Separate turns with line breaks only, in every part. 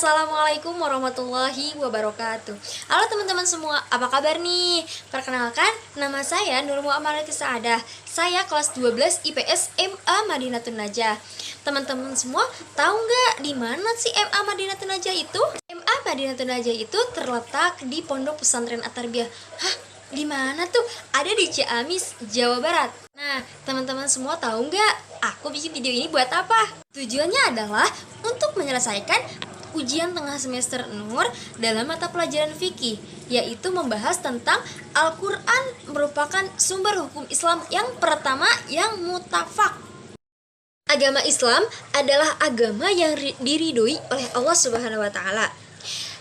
Assalamualaikum warahmatullahi wabarakatuh. Halo teman-teman semua, apa kabar nih? Perkenalkan, nama saya Nur Muammarah Saadah. Saya kelas 12 IPS MA Madinatul Najah. Teman-teman semua, tahu nggak di mana sih MA Madinatul Najah itu? MA Madinatul Najah itu terletak di Pondok Pesantren At-Tarbiyah. Hah? Di mana tuh? Ada di Ciamis, Jawa Barat. Nah, teman-teman semua tahu nggak? Aku bikin video ini buat apa? Tujuannya adalah untuk menyelesaikan ujian tengah semester Nur dalam mata pelajaran fikih, yaitu membahas tentang Al-Quran merupakan sumber hukum Islam yang pertama yang mutafak. Agama Islam adalah agama yang diridhoi oleh Allah Subhanahu wa Ta'ala.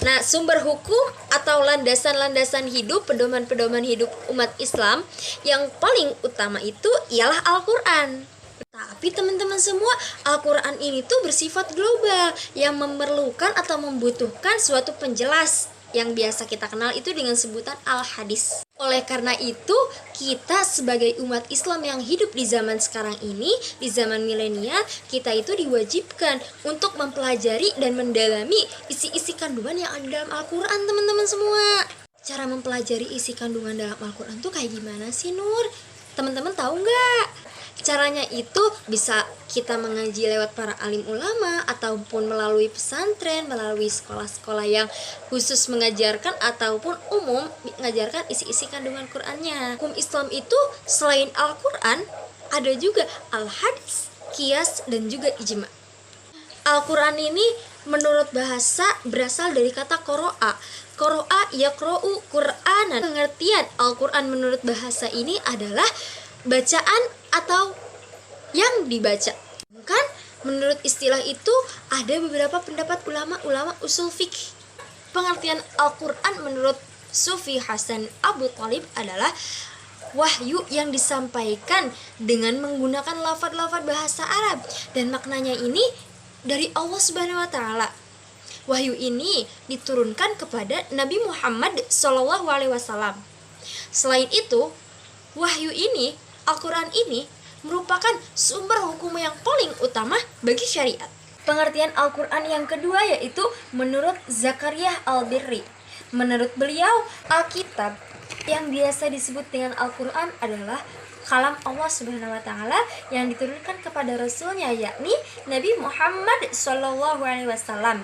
Nah, sumber hukum atau landasan-landasan hidup, pedoman-pedoman hidup umat Islam yang paling utama itu ialah Al-Quran. Tapi teman-teman semua, Al-Quran ini tuh bersifat global yang memerlukan atau membutuhkan suatu penjelas yang biasa kita kenal itu dengan sebutan Al-Hadis. Oleh karena itu, kita sebagai umat Islam yang hidup di zaman sekarang ini, di zaman milenial, kita itu diwajibkan untuk mempelajari dan mendalami isi-isi kandungan yang ada dalam Al-Quran, teman-teman semua. Cara mempelajari isi kandungan dalam Al-Quran tuh kayak gimana sih, Nur? Teman-teman tahu nggak? Caranya itu bisa kita mengaji lewat para alim ulama ataupun melalui pesantren, melalui sekolah-sekolah yang khusus mengajarkan ataupun umum mengajarkan isi-isi kandungan Qur'annya. Hukum Islam itu selain Al-Quran ada juga Al-Hadis, Qiyas, dan juga Ijma. Al-Quran ini menurut bahasa berasal dari kata qoro'a. Qoro'a yaqro'u Qur'anan. Pengertian Al-Quran menurut bahasa ini adalah bacaan atau yang dibaca. Kan menurut istilah itu ada beberapa pendapat ulama-ulama usul fikih. Pengertian Al-Quran menurut Sufi Hasan Abu Thalib adalah wahyu yang disampaikan dengan menggunakan lafaz-lafaz bahasa Arab dan maknanya ini dari Allah Subhanahu wa Ta'ala. Wahyu ini diturunkan kepada Nabi Muhammad SAW. Selain itu, wahyu ini, Al-Quran ini merupakan sumber hukum yang paling utama bagi syariat. Pengertian Al-Quran yang kedua yaitu menurut Zakaria Al-Birri. Menurut beliau, Alkitab yang biasa disebut dengan Al-Quran adalah kalam Allah Subhanahu wa Ta'ala yang diturunkan kepada Rasulnya, yakni Nabi Muhammad SAW,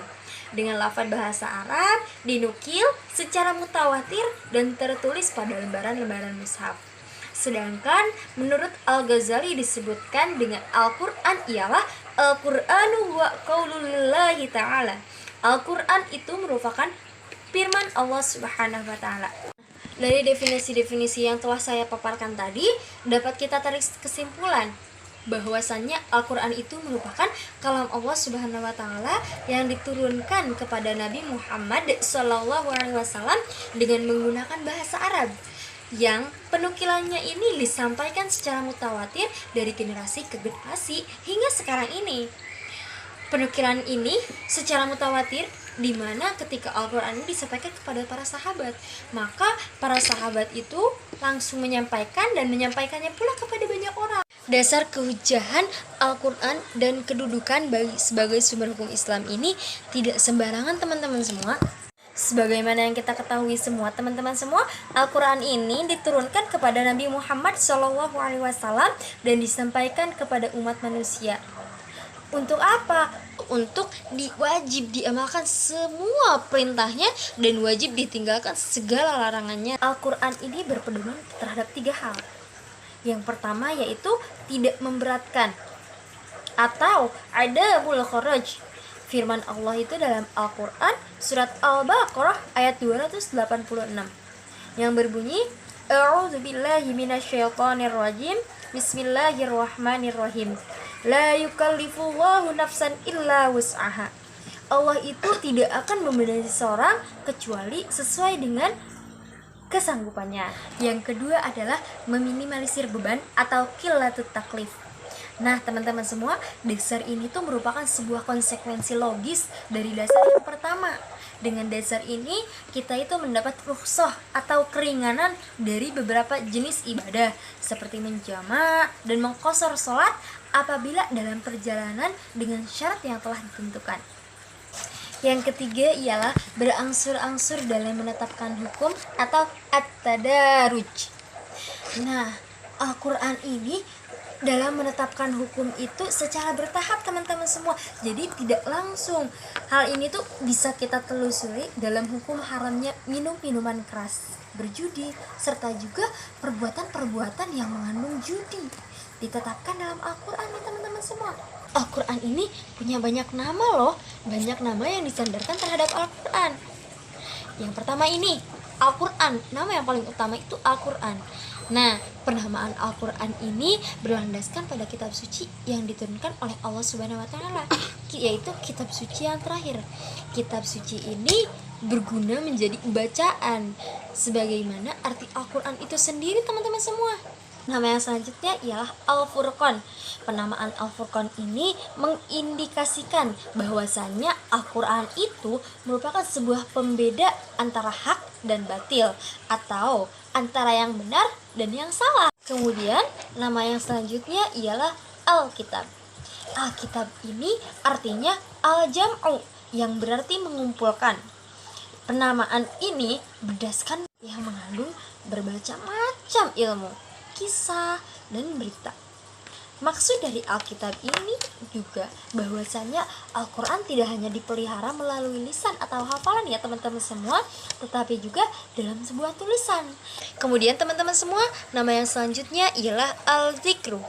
dengan lafaz bahasa Arab, dinukil secara mutawatir dan tertulis pada lembaran-lembaran mushaf. Sedangkan menurut Al-Ghazali disebutkan dengan Al-Quran ialah Al-Qur'anu wa qaululillahi ta'ala. Al-Quran itu merupakan firman Allah Subhanahu wa Ta'ala. Dari definisi-definisi yang telah saya paparkan tadi, dapat kita tarik kesimpulan bahwasannya Al-Quran itu merupakan kalam Allah Subhanahu wa Ta'ala yang diturunkan kepada Nabi Muhammad SAW dengan menggunakan bahasa Arab, yang penukilannya ini disampaikan secara mutawatir dari generasi ke generasi hingga sekarang ini. Penukilan ini secara mutawatir di mana ketika Al-Quran ini disampaikan kepada para sahabat, maka para sahabat itu langsung menyampaikan dan menyampaikannya pula kepada banyak orang. Dasar kehujahan Al-Quran dan kedudukan sebagai sumber hukum Islam ini tidak sembarangan, teman-teman semua. Sebagaimana yang kita ketahui semua, teman-teman semua, Al-Quran ini diturunkan kepada Nabi Muhammad SAW dan disampaikan kepada umat manusia. Untuk apa? Untuk wajib diamalkan semua perintahnya dan wajib ditinggalkan segala larangannya. Al-Quran ini berpedoman terhadap 3 hal. Yang pertama yaitu tidak memberatkan atau adabul kharaj. Firman Allah itu dalam Al-Quran surat Al-Baqarah ayat 286 yang berbunyi, A'udzubillahi minasyaitonirrajim, Bismillahirrahmanirrahim, La yukallifullahu nafsan illa wus'aha. Allah itu tidak akan membebani seseorang kecuali sesuai dengan kesanggupannya. Yang kedua adalah meminimalisir beban atau qillatul taklif. Nah, teman-teman semua, dasar ini tuh merupakan sebuah konsekuensi logis dari dasar yang pertama. Dengan dasar ini, kita itu mendapat rukhsah atau keringanan dari beberapa jenis ibadah, seperti menjamak dan mengqashar sholat apabila dalam perjalanan dengan syarat yang telah ditentukan. Yang ketiga ialah berangsur-angsur dalam menetapkan hukum atau at-tadaruj. Nah, Al-Quran ini dalam menetapkan hukum itu secara bertahap teman-teman semua, jadi tidak langsung. Hal ini tuh bisa kita telusuri dalam hukum haramnya minum minuman keras, berjudi, serta juga perbuatan-perbuatan yang mengandung judi ditetapkan dalam Al-Quran nih teman-teman semua. Al-Quran ini punya banyak nama loh, banyak nama yang disandarkan terhadap Al-Quran. Yang pertama ini Al-Quran, nama yang paling utama itu Al-Quran. Nah, penamaan Al-Quran ini berlandaskan pada kitab suci yang diturunkan oleh Allah Subhanahu wa Ta'ala, yaitu kitab suci yang terakhir. Kitab suci ini berguna menjadi bacaan, sebagaimana arti Al-Quran itu sendiri teman-teman semua. Nama yang selanjutnya ialah Al-Furqan. Penamaan Al-Furqan ini mengindikasikan bahwasannya Al-Quran itu merupakan sebuah pembeda antara hak dan batil, atau antara yang benar dan yang salah. Kemudian nama yang selanjutnya ialah Al-Kitab. Al-Kitab ini artinya Al-Jam'u, yang berarti mengumpulkan. Penamaan ini berdasarkan yang mengandung berbagai macam ilmu, kisah, dan berita. Maksud dari Alkitab ini juga bahwasanya Al-Quran tidak hanya dipelihara melalui lisan atau hafalan ya teman-teman semua, tetapi juga dalam sebuah tulisan. Kemudian teman-teman semua, nama yang selanjutnya ialah Al-Zikru.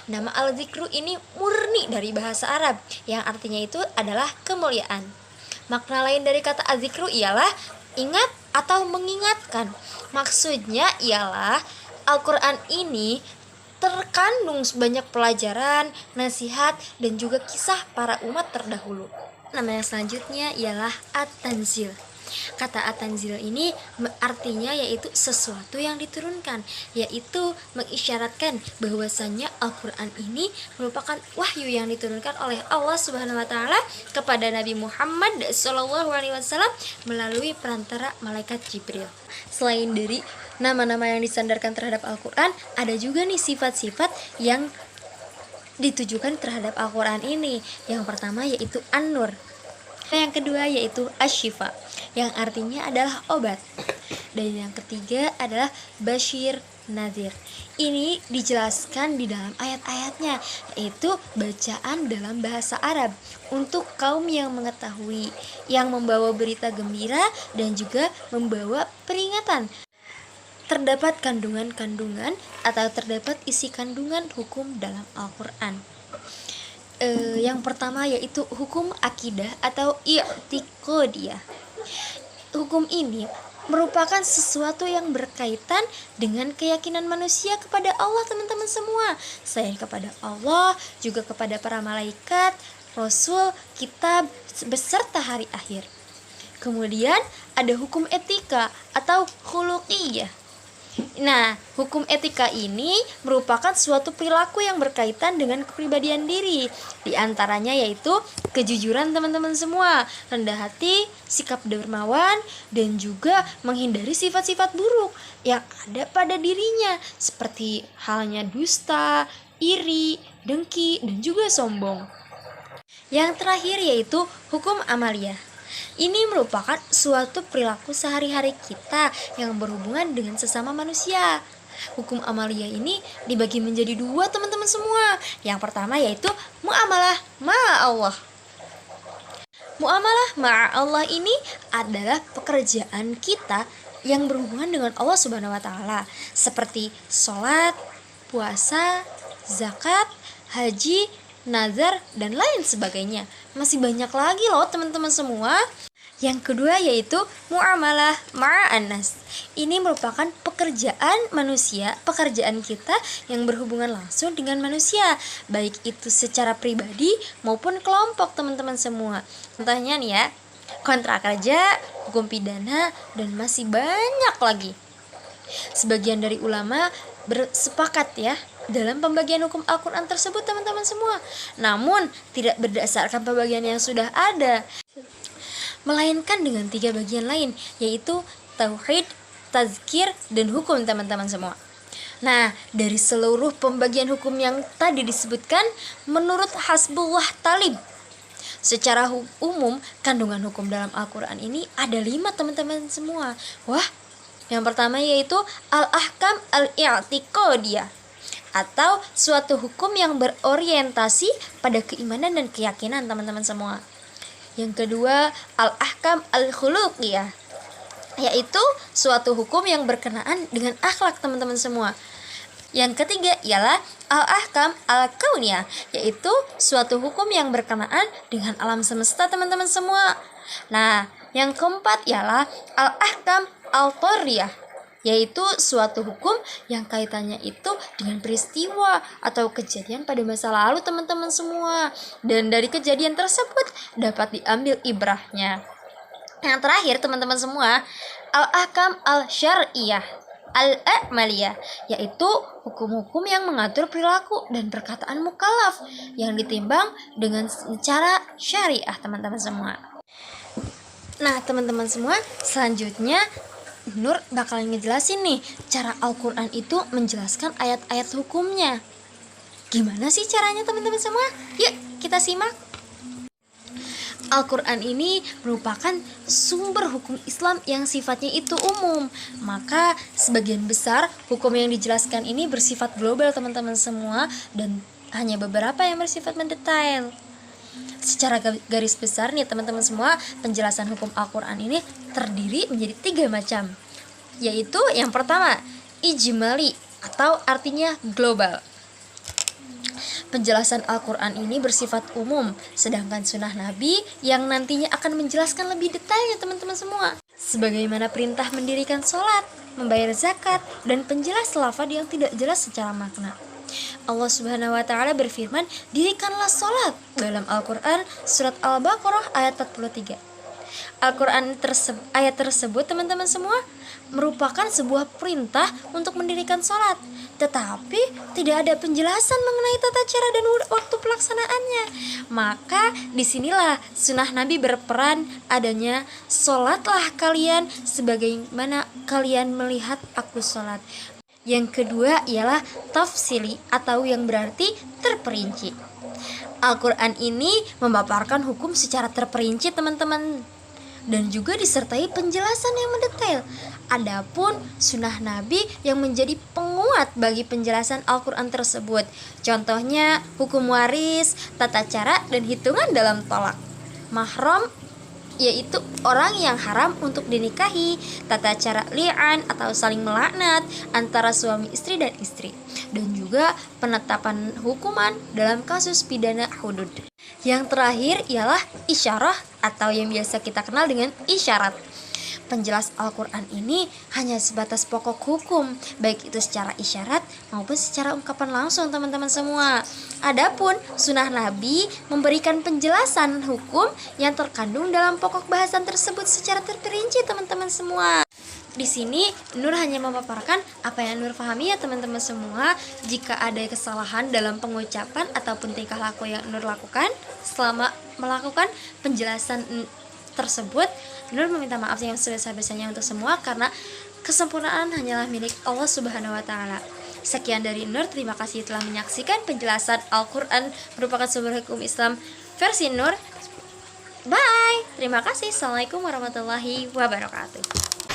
Nama Al-Zikru ini murni dari bahasa Arab, yang artinya itu adalah kemuliaan. Makna lain dari kata Al-Zikru ialah ingat atau mengingatkan. Maksudnya ialah Al-Quran ini terkandung banyak pelajaran, nasihat, dan juga kisah para umat terdahulu. Nama yang selanjutnya ialah At-Tanzil. Kata At-Tanzil ini artinya yaitu sesuatu yang diturunkan, yaitu mengisyaratkan bahwasannya Al-Quran ini merupakan wahyu yang diturunkan oleh Allah Subhanahu wa Ta'ala kepada Nabi Muhammad SAW melalui perantara malaikat Jibril. Selain dari nama-nama yang disandarkan terhadap Al-Quran, ada juga nih sifat-sifat yang ditujukan terhadap Al-Quran ini. Yang pertama yaitu An-Nur. Yang kedua yaitu Asy-Syifa, yang artinya adalah obat. Dan yang ketiga adalah Basyir Nadhir. Ini dijelaskan di dalam ayat-ayatnya, yaitu bacaan dalam bahasa Arab untuk kaum yang mengetahui, yang membawa berita gembira dan juga membawa peringatan. Terdapat kandungan-kandungan atau terdapat isi kandungan hukum dalam Al-Quran. Yang pertama yaitu hukum akidah atau i'tiqadiyah. Hukum ini merupakan sesuatu yang berkaitan dengan keyakinan manusia kepada Allah teman-teman semua. Selain kepada Allah, juga kepada para malaikat, Rasul, kitab, beserta hari akhir. Kemudian ada hukum etika atau khuluqiyah. Nah, hukum etika ini merupakan suatu perilaku yang berkaitan dengan kepribadian diri. Di antaranya yaitu kejujuran teman-teman semua, rendah hati, sikap dermawan, dan juga menghindari sifat-sifat buruk yang ada pada dirinya, seperti halnya dusta, iri, dengki, dan juga sombong. Yang terakhir yaitu hukum amaliyah. Ini merupakan suatu perilaku sehari-hari kita yang berhubungan dengan sesama manusia. Hukum amaliyah ini dibagi menjadi dua teman-teman semua. Yang pertama yaitu muamalah ma'allah. Muamalah ma'allah ini adalah pekerjaan kita yang berhubungan dengan Allah Subhanahu wa Ta'ala, seperti sholat, puasa, zakat, haji, nazar, dan lain sebagainya. Masih banyak lagi loh teman-teman semua. Yang kedua yaitu muamalah ma'an-nas. Ini merupakan pekerjaan manusia, pekerjaan kita yang berhubungan langsung dengan manusia, baik itu secara pribadi maupun kelompok teman-teman semua. Contohnya nih ya, kontrak kerja, hukum pidana, dan masih banyak lagi. Sebagian dari ulama bersepakat ya dalam pembagian hukum Al-Quran tersebut teman-teman semua, namun tidak berdasarkan pembagian yang sudah ada, melainkan dengan 3 bagian lain, yaitu tauhid, tazkir, dan hukum teman-teman semua. Nah, dari seluruh pembagian hukum yang tadi disebutkan, menurut Hasbullah Talib, Secara umum, kandungan hukum dalam Al-Quran ini ada 5 teman-teman semua. Wah, yang pertama yaitu al-ahkam al-i'tiqadiyah, atau suatu hukum yang berorientasi pada keimanan dan keyakinan teman-teman semua. Yang kedua, al-ahkam al-khuluqiyah, yaitu suatu hukum yang berkenaan dengan akhlak teman-teman semua. Yang ketiga ialah al-ahkam al-kauniyah, yaitu suatu hukum yang berkenaan dengan alam semesta teman-teman semua. Nah, yang keempat ialah al-ahkam al-tariyah, yaitu suatu hukum yang kaitannya itu dengan peristiwa atau kejadian pada masa lalu teman-teman semua, dan dari kejadian tersebut dapat diambil ibrahnya. Yang terakhir teman-teman semua, al-ahkam al-syar'iyah al-a'maliyah, yaitu hukum-hukum yang mengatur perilaku dan perkataan mukallaf yang ditimbang dengan cara syariah teman-teman semua. Nah teman-teman semua, selanjutnya Nur bakalan ngejelasin nih cara Al-Quran itu menjelaskan ayat-ayat hukumnya. Gimana sih caranya teman-teman semua? Yuk kita simak. Al-Quran ini merupakan sumber hukum Islam yang sifatnya itu umum. Maka sebagian besar hukum yang dijelaskan ini bersifat global teman-teman semua, dan hanya beberapa yang bersifat mendetail. Secara garis besar nih teman-teman semua, penjelasan hukum Al-Quran ini terdiri menjadi 3 macam. Yaitu yang pertama, ijmali, atau artinya global. Penjelasan Al-Quran ini bersifat umum, sedangkan sunnah Nabi yang nantinya akan menjelaskan lebih detailnya teman-teman semua. Sebagaimana perintah mendirikan sholat, membayar zakat, dan penjelas lafaz yang tidak jelas secara makna. Allah Subhanahu wa Ta'ala berfirman, dirikanlah sholat dalam Al-Quran surat Al-Baqarah ayat 43. Al-Quran ayat tersebut teman-teman semua merupakan sebuah perintah untuk mendirikan sholat, tetapi tidak ada penjelasan mengenai tata cara dan waktu pelaksanaannya. Maka disinilah sunnah Nabi berperan adanya, sholatlah kalian sebagaimana kalian melihat aku sholat. Yang kedua ialah tafsili, atau yang berarti terperinci. Al-Quran ini memaparkan hukum secara terperinci teman-teman, dan juga disertai penjelasan yang mendetail. Adapun sunnah Nabi yang menjadi penguat bagi penjelasan Al-Quran tersebut. Contohnya hukum waris, tata cara dan hitungan dalam tolak. Mahram, yaitu orang yang haram untuk dinikahi, tata cara li'an atau saling melaknat antara suami istri dan istri, dan juga penetapan hukuman dalam kasus pidana hudud. Yang terakhir ialah isyarah, atau yang biasa kita kenal dengan isyarat. Penjelas Al-Quran ini hanya sebatas pokok hukum, baik itu secara isyarat maupun secara ungkapan langsung teman-teman semua. Adapun sunnah Nabi memberikan penjelasan hukum yang terkandung dalam pokok bahasan tersebut secara terperinci teman-teman semua. Di sini Nur hanya memaparkan apa yang Nur pahami ya teman-teman semua. Jika ada kesalahan dalam pengucapan ataupun tingkah laku yang Nur lakukan selama melakukan penjelasan tersebut, Nur meminta maaf yang sebesar-besarnya untuk semua, karena kesempurnaan hanyalah milik Allah Subhanahu wa Ta'ala. Sekian dari Nur, terima kasih telah menyaksikan penjelasan Al-Quran merupakan sumber hukum Islam versi Nur. Bye, terima kasih. Assalamualaikum warahmatullahi wabarakatuh.